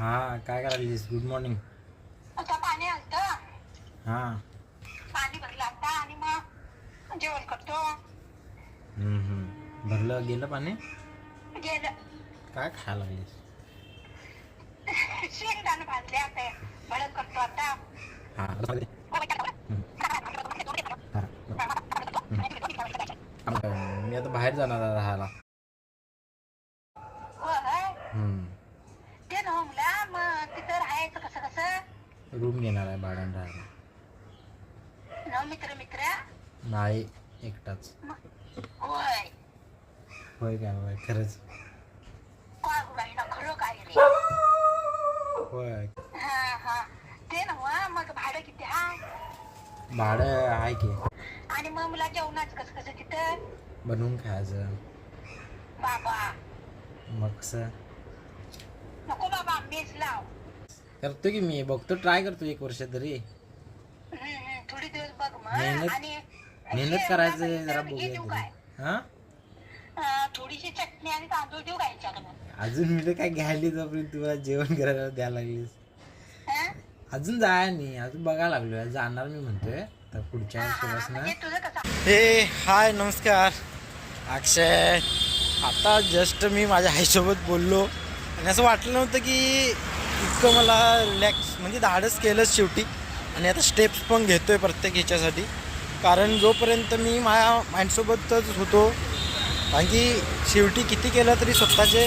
हा काय करायलीस? Good morning. आता पाणी आलतं. हा. पाणी भरलं आता आणि मग जेवण करतो. भरलं गेलं पाणी? गेलं. काय खायला लागलीस? शेंगदाणे भाजले आता भडक करतो आता. हा मी आता बाहेर जाणार आहे राहायला. होय. ते ना मुला मग तिथं राहायचं कसं कसं रूम घेणार आहे भाड्यानं राहायला. न मित्र मित्र नाही, एकटाच. होय. होय काय होय खरंच? काय उडाई ना खरं काय रे. होय. हा ते ना मग भाडं किती हाय? भाडं आहे की. आणि मग मला जेवणाचं कसं कसं तिथं बनवून खायचं. बाबा मग कसं नको बाबा मेस लाव. करतो की मी बघतो, ट्राय करतो 1 वर्ष तरी. थोडी दिवस बघ मग. मेहनत आणि मेहनत करायचं जरा हे बघूया देऊ तरी. काय? हा थोडीशी चटणी आणि तांदूळ देऊ का याच्याकडनं? अजून मी तर काय घ्यायली जाऊन तुला जेवण करायला द्यायला लागलीस. अजून जाय नाही, अजून बघायला लागलोय. जाणार मी म्हणतोय तर पुढच्या वर्षीपासून. म्हणजे तुझं कसं? हे हाय नमस्कार अक्षय. आता जस्ट मी माझ्या आईसोबत बोललो आणि असं वाटलं नव्हतं की इतकं मला रिलॅक्स म्हणजे धाडस केलंच शेवटी. आणि आता स्टेप्स पण घेतोय प्रत्येक ह्याच्यासाठी, कारण जोपर्यंत मी माझ्या माइंडसोबतच होतो. कारण की शेवटी किती केलं तरी स्वतःचे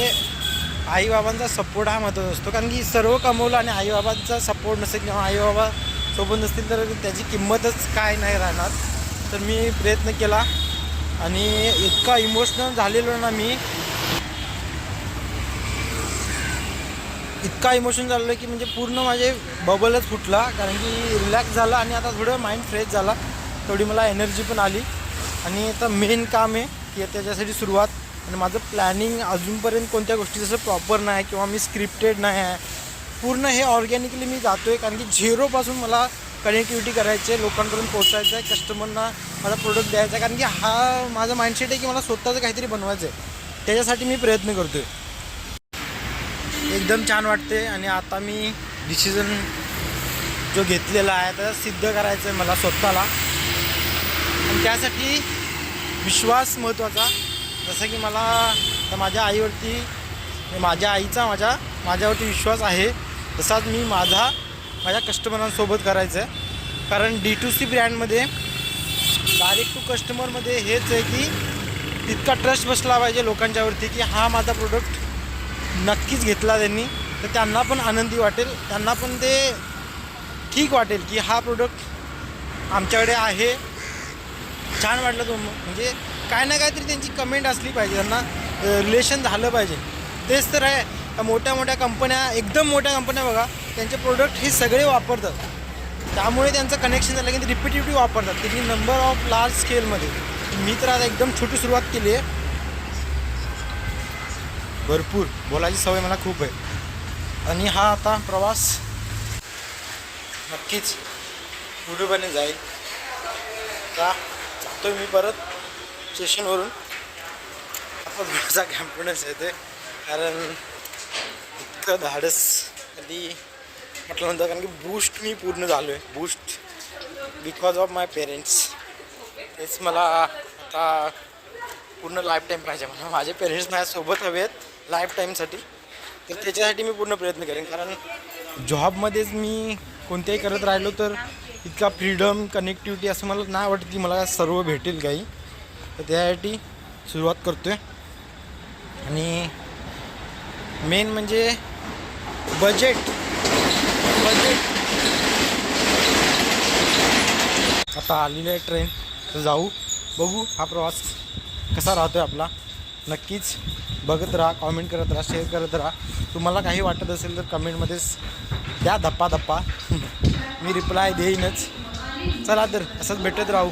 आईबाबांचा सपोर्ट हा महत्त्वाचा असतो. कारण की सर्व कमवलं आणि आईबाबांचा सपोर्ट नसेल किंवा आईबाबा सोबत नसतील तर त्याची किंमतच काय नाही राहणार. तर मी प्रयत्न केला आणि इतका इमोशनल झालेलो ना मी, इतका इमोशन झालेलं की म्हणजे पूर्ण माझे बबलच फुटला. कारण की रिलॅक्स झाला आणि आता थोडं माइंड फ्रेश झाला, थोडी मला एनर्जी पण आली. आणि आता मेन काम आहे की त्याच्यासाठी सुरुवात. आणि माझं प्लॅनिंग अजूनपर्यंत कोणत्या गोष्टी जसं प्रॉपर नाही किंवा मी स्क्रिप्टेड नाही आहे. पूर्ण हे ऑर्गॅनिकली मी जातो आहे, कारण की झिरोपासून मला कनेक्टिव्हिटी करायची आहे, लोकांपर्यंत पोहोचायचं आहे, कस्टमरना माझा प्रोडक्ट द्यायचा आहे. कारण की हा माझा माइंडसेट आहे की मला स्वतःचं काहीतरी बनवायचं आहे. त्याच्यासाठी मी प्रयत्न करतो आहे. एकदम छान वाटते. आणि आता मी डिसिजन जो घेतलेला आहे तर सिद्ध करायचं आहे मला स्वतःला. आणि त्यासाठी विश्वास महत्त्वाचा. जसं की मला तर माझ्या आईवरती, माझ्या आईचा माझ्यावरती विश्वास आहे, तसाच मी माझ्या कस्टमरांसोबत करायचं आहे. कारण D2C ब्रँडमध्ये डायरेक्ट टू कस्टमरमध्ये हेच आहे की तितका ट्रस्ट बसला पाहिजे लोकांच्यावरती की हा माझा प्रोडक्ट नक्कीच घेतला त्यांनी तर त्यांना पण आनंदी वाटेल, त्यांना पण ते ठीक वाटेल की हा प्रोडक्ट आमच्याकडे आहे. छान वाटलं तो म्हणजे काय ना काहीतरी त्यांची कमेंट असली पाहिजे, त्यांना रिलेशन झालं पाहिजे. तेच तर आहे. मोठ्या कंपन्या, एकदम मोठ्या कंपन्या बघा, त्यांचे प्रोडक्ट हे सगळे वापरतात. त्यामुळे त्यांचं कनेक्शन झालं की ते रिपिटेटिव्ह वापरतात. त्यांनी नंबर ऑफ लार्ज स्केलमध्ये. मी तर आता एकदम छोटी सुरुवात केली आहे. भरपूर बोलायची सवय मला खूप आहे. आणि हा आता प्रवास नक्कीच पुढेपणे जाईल. का जातो मी परत स्टेशनवरून. आता माझा कॉन्फिडन्स येते, कारण इतकं धाडस कधी म्हटलं नंतर. कारण की बूस्ट मी पूर्ण झालो आहे. Boost because of my parents. तेच मला आता पूर्ण लाईफ टाईम पाहिजे. मला माझे पेरेंट्स माझ्यासोबत हवे आहेत लाईफ टाईमसाठी. तर त्याच्यासाठी मी पूर्ण प्रयत्न करेन. कारण जॉबमध्येच मी कोणत्याही करत राहिलो तर इतका फ्रीडम, कनेक्टिव्हिटी असं मला नाही वाटत की मला सर्व भेटेल काही. तर त्यासाठी सुरुवात करतो आहे. आणि मेन म्हणजे बजेट. आता आलेली आहे ट्रेन, तर जाऊ बघू हा प्रवास कसा राहतो आहे आपला. नक्कीच बघत राहा, कॉमेंट करत राहा, शेअर करत राहा. तुम्हाला काही वाटत असेल तर कमेंटमध्येच द्या धप्पा. मी रिप्लाय देईनच. चला तर असंच भेटत राहू.